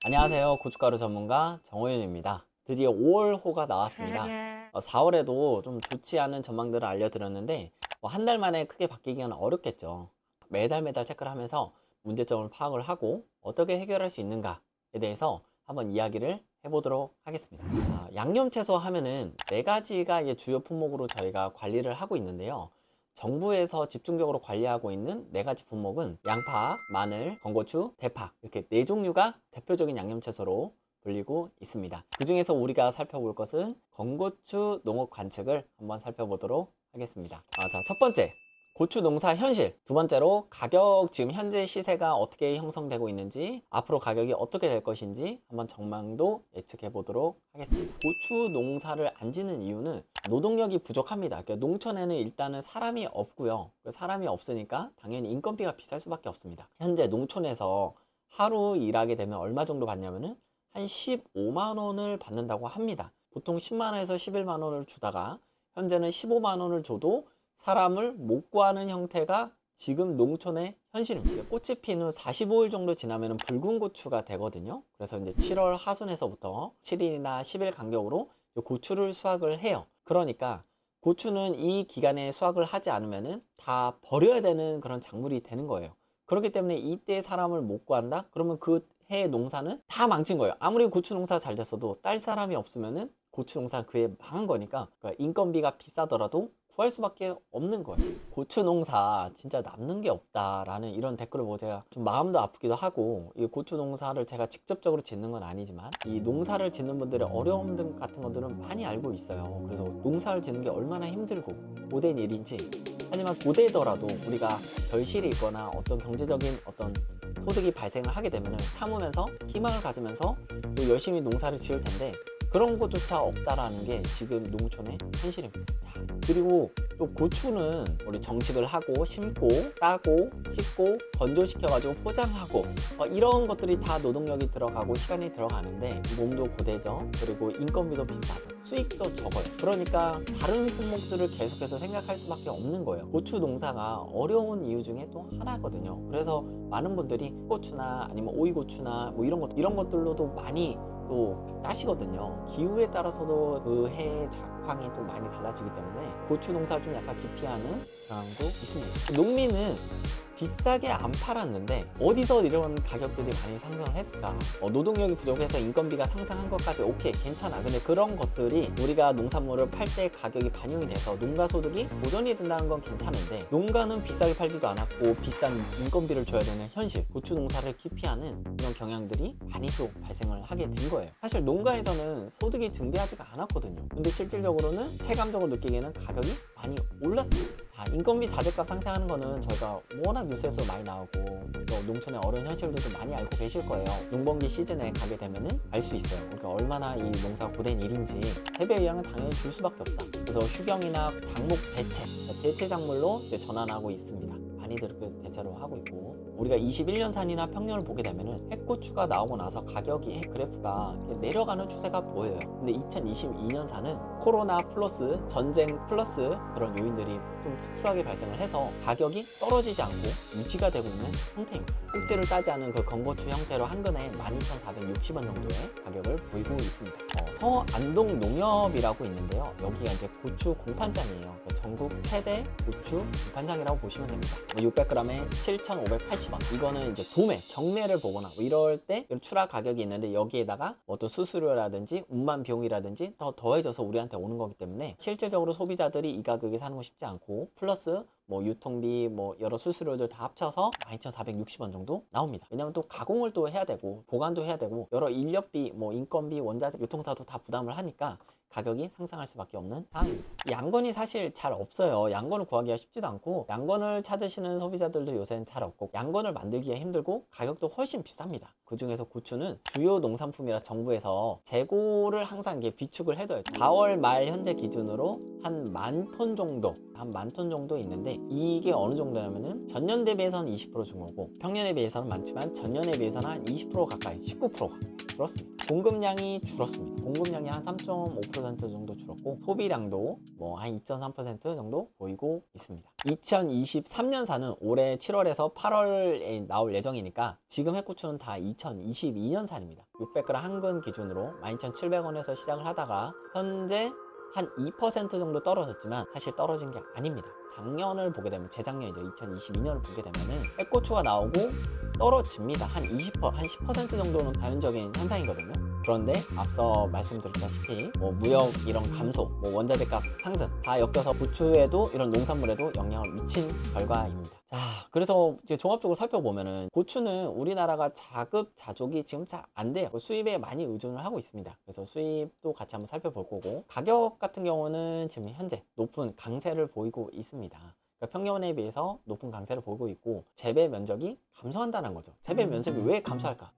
안녕하세요. 고춧가루 전문가 정호윤입니다. 드디어 5월호가 나왔습니다. 4월에도 좀 좋지 않은 전망들을 알려드렸는데 한 달 만에 크게 바뀌기는 어렵겠죠. 매달 체크를 하면서 문제점을 파악을 하고 어떻게 해결할 수 있는가에 대해서 한번 이야기를 해보도록 하겠습니다. 양념채소 하면은 4가지가 이제 주요 품목으로 저희가 관리를 하고 있는데요. 정부에서 집중적으로 관리하고 있는 4가지 품목은 양파, 마늘, 건고추, 대파, 이렇게 4종류가 대표적인 양념채소로 불리고 있습니다. 그 중에서 우리가 살펴볼 것은 건고추 농업 관측을 한번 살펴보도록 하겠습니다. 자, 첫 번째, 고추 농사 현실. 두 번째로 가격, 지금 현재 시세가 어떻게 형성되고 있는지, 앞으로 가격이 어떻게 될 것인지 한번 전망도 예측해 보도록 하겠습니다. 고추 농사를 안 짓는 이유는 노동력이 부족합니다. 그러니까 농촌에는 일단은 사람이 없고요. 사람이 없으니까 당연히 인건비가 비쌀 수밖에 없습니다. 현재 농촌에서 하루 일하게 되면 얼마 정도 받냐면은 한 15만 원을 받는다고 합니다. 보통 10만 원에서 11만 원을 주다가 현재는 15만 원을 줘도 사람을 못 구하는 형태가 지금 농촌의 현실입니다. 꽃이 핀 후 45일 정도 지나면 붉은 고추가 되거든요. 그래서 이제 7월 하순에서부터 7일이나 10일 간격으로 고추를 수확을 해요. 그러니까 고추는 이 기간에 수확을 하지 않으면 다 버려야 되는 그런 작물이 되는 거예요. 그렇기 때문에 이때 사람을 못 구한다? 그러면 그 해의 농사는 다 망친 거예요. 아무리 고추 농사 잘 됐어도 딸 사람이 없으면은 고추 농사 그에 망한 거니까, 그러니까 인건비가 비싸더라도 구할 수밖에 없는 거예요. 고추 농사 진짜 남는 게 없다라는 이런 댓글을 보고 제가 좀 마음도 아프기도 하고, 이 고추 농사를 제가 직접적으로 짓는 건 아니지만 이 농사를 짓는 분들의 어려움 등 같은 것들은 많이 알고 있어요. 그래서 농사를 짓는 게 얼마나 힘들고 고된 일인지, 하지만 고되더라도 우리가 결실이 있거나 어떤 경제적인 어떤 소득이 발생을 하게 되면 참으면서 희망을 가지면서 또 열심히 농사를 지을 텐데 그런 것조차 없다라는 게 지금 농촌의 현실입니다. 자, 그리고 또 고추는 우리 정식을 하고 심고 따고 씻고 건조시켜가지고 포장하고 이런 것들이 다 노동력이 들어가고 시간이 들어가는데 몸도 고되죠. 그리고 인건비도 비싸죠. 수익도 적어요. 그러니까 다른 품목들을 계속해서 생각할 수밖에 없는 거예요. 고추 농사가 어려운 이유 중에 또 하나거든요. 그래서 많은 분들이 고추나 아니면 오이고추나 뭐 이런 것들로도 많이 또 따시거든요. 기후에 따라서도 그 해의 작황이 또 많이 달라지기 때문에 고추 농사를 좀 약간 기피하는 경향도 있습니다. 농민은 비싸게 안 팔았는데 어디서 이런 가격들이 많이 상승을 했을까? 노동력이 부족해서 인건비가 상승한 것까지 오케이, 괜찮아. 근데 그런 것들이 우리가 농산물을 팔 때 가격이 반영이 돼서 농가 소득이 보전이 된다는 건 괜찮은데, 농가는 비싸게 팔지도 않았고 비싼 인건비를 줘야 되는 현실, 고추 농사를 기피하는 그런 경향들이 많이 또 발생을 하게 된 거예요. 사실 농가에서는 소득이 증대하지가 않았거든요. 근데 실질적으로는 체감적으로 느끼기에는 가격이 많이 올랐죠. 인건비 자재값 상승하는 거는 저희가 워낙 뉴스에서 많이 나오고 또 농촌의 어려운 현실들도 많이 알고 계실 거예요. 농번기 시즌에 가게 되면은 알 수 있어요. 그러니까 얼마나 이 농사가 고된 일인지. 세배 이하는 당연히 줄 수밖에 없다. 그래서 휴경이나 작목 대체 작물로 전환하고 있습니다. 많이들 그 대체로 하고 있고, 우리가 21년산이나 평년을 보게 되면은 핵고추가 나오고 나서 가격이 핵 그래프가 내려가는 추세가 보여요. 근데 2022년산은 코로나 플러스 전쟁 플러스 그런 요인들이 좀 특수하게 발생을 해서 가격이 떨어지지 않고 유지가 되고 있는 형태입니다. 꼭지를 따지 않은 그 건고추 형태로 한 근에 12,460원 정도의 가격을 보이고 있습니다. 서안동 농협이라고 있는데요. 여기가 이제 고추 공판장이에요. 그러니까 전국 최대 고추 공판장이라고 보시면 됩니다. 600g에 7,580원. 이거는 이제 도매, 경매를 보거나 이럴 때 출하 가격이 있는데 여기에다가 어떤 수수료라든지 운반 비용이라든지 더 더해져서 우리한테 오는 거기 때문에 실질적으로 소비자들이 이 가격에 사는 거 쉽지 않고, 플러스 유통비 여러 수수료들 다 합쳐서 12,460원 정도 나옵니다. 왜냐면 또 가공을 또 해야 되고 보관도 해야 되고 여러 인력비, 인건비, 원자재, 유통사도 다 부담을 하니까 가격이 상승할 수밖에 없는 상황입니다. 양건이 사실 잘 없어요. 양건을 구하기가 쉽지도 않고, 양건을 찾으시는 소비자들도 요새는 잘 없고, 양건을 만들기가 힘들고 가격도 훨씬 비쌉니다. 그 중에서 고추는 주요 농산품이라 정부에서 재고를 항상 비축을 해둬요. 4월 말 현재 기준으로 한 10,000톤 정도, 한 10,000톤 정도 있는데, 이게 어느 정도냐면은 전년 대비해서는 20% 준 거고 평년에 비해서는 많지만 전년에 비해서는 한 20% 가까이, 19%가 줄었습니다. 공급량이 줄었습니다. 공급량이 한 3.5% 정도 줄었고 소비량도 뭐 한 2.3% 정도 보이고 있습니다. 2023년산은 올해 7월에서 8월에 나올 예정이니까 지금 해고추는 다 2022년산입니다. 600g 한 근 기준으로 12,700원에서 시작을 하다가 현재 한 2% 정도 떨어졌지만 사실 떨어진 게 아닙니다. 작년을 보게 되면 재작년이죠. 2022년을 보게 되면은 해고추가 나오고 떨어집니다. 한 10% 정도는 자연적인 현상이거든요. 그런데 앞서 말씀드렸다시피 뭐 무역 이런 감소, 뭐 원자재값 상승 다 엮여서 고추에도 이런 농산물에도 영향을 미친 결과입니다. 자, 그래서 이제 종합적으로 살펴보면은 고추는 우리나라가 자급자족이 지금 잘 안 돼요. 수입에 많이 의존을 하고 있습니다. 그래서 수입도 같이 한번 살펴볼 거고 가격 같은 경우는 지금 현재 높은 강세를 보이고 있습니다. 그러니까 평년에 비해서 높은 강세를 보이고 있고 재배 면적이 감소한다는 거죠. 재배 면적이 왜 감소할까?